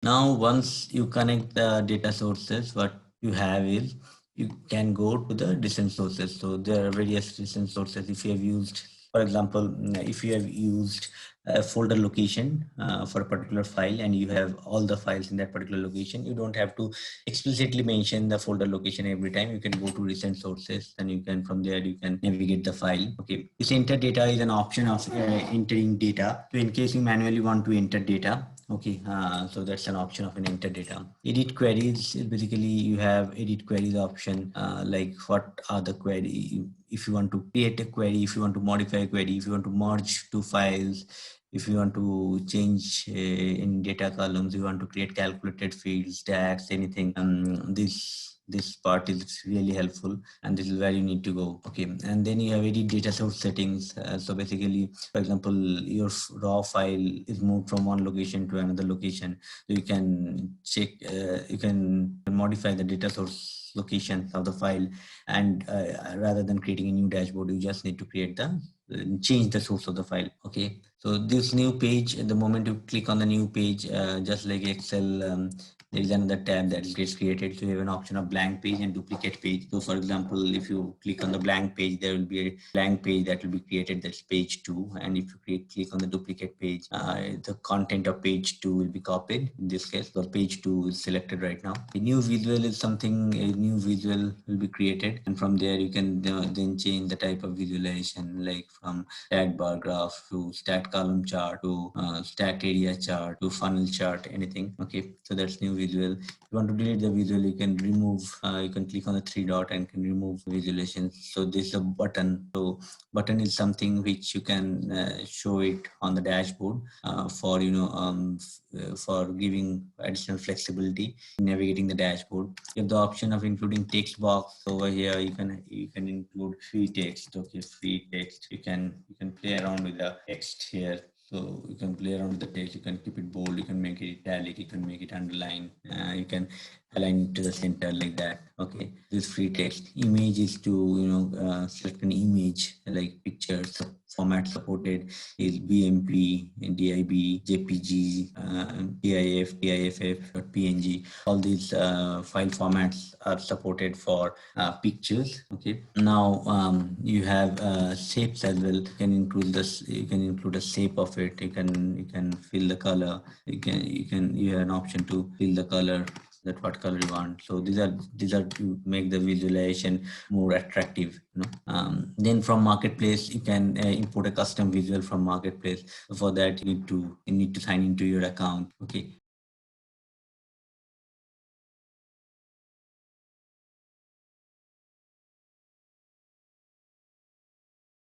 Now, once you connect the data sources, what you have is you can go to the recent sources. So there are various recent sources. If you have used, for example, if you have used a folder location for a particular file and you have all the files in that particular location, you don't have to explicitly mention the folder location every time. You can go to recent sources and you can, from there, you can navigate the file. Okay. This enter data is an option of entering data. So in case you manually want to enter data, okay, so that's an option of an enter data. Edit queries is basically you have edit queries option, like what are the query, if you want to create a query, if you want to modify a query, if you want to merge two files, if you want to change in data columns, you want to create calculated fields, tags, anything. This part is really helpful, and this is where you need to go. Okay, and then you have edit data source settings. So basically, for example, your raw file is moved from one location to another location. So you can check, you can modify the data source location of the file, and rather than creating a new dashboard, you just need to create the change the source of the file. Okay, so this new page, at the moment you click on the new page, just like Excel, there is another tab that gets created. So you have an option of blank page and duplicate page. So for example, if you click on the blank page, there will be a blank page that will be created, that's page 2. And if you click on the duplicate page, the content of page 2 will be copied. In this case, the page 2 is selected right now. A new visual is something, a new visual will be created, and from there you can then change the type of visualization, like from stack bar graph to stack column chart to stack area chart to funnel chart, anything. Okay, so that's new visual. If you want to delete the visual, you can remove, you can click on the three dot and can remove visualization. So this is a button. So button is something which you can show it on the dashboard for for giving additional flexibility in navigating the dashboard. You have the option of including text box over here. You can include free text. Okay, free text. You can play around with the text here. So you can play around with the text. You can keep it bold. You can make it italic. You can make it underline. You can align it to the center like that. Okay, this free text. Image is to select an image like pictures. Format supported is BMP, DIB, JPG, TIF, TIFF, PNG. All these file formats are supported for pictures. Okay. Now you have shapes as well. You can include this. You can include a shape of it. You can fill the color. You have an option to fill the color, that what color you want. So these are to make the visualization more attractive. Then from marketplace, you can import a custom visual from marketplace. For that, you need to sign into your account. Okay,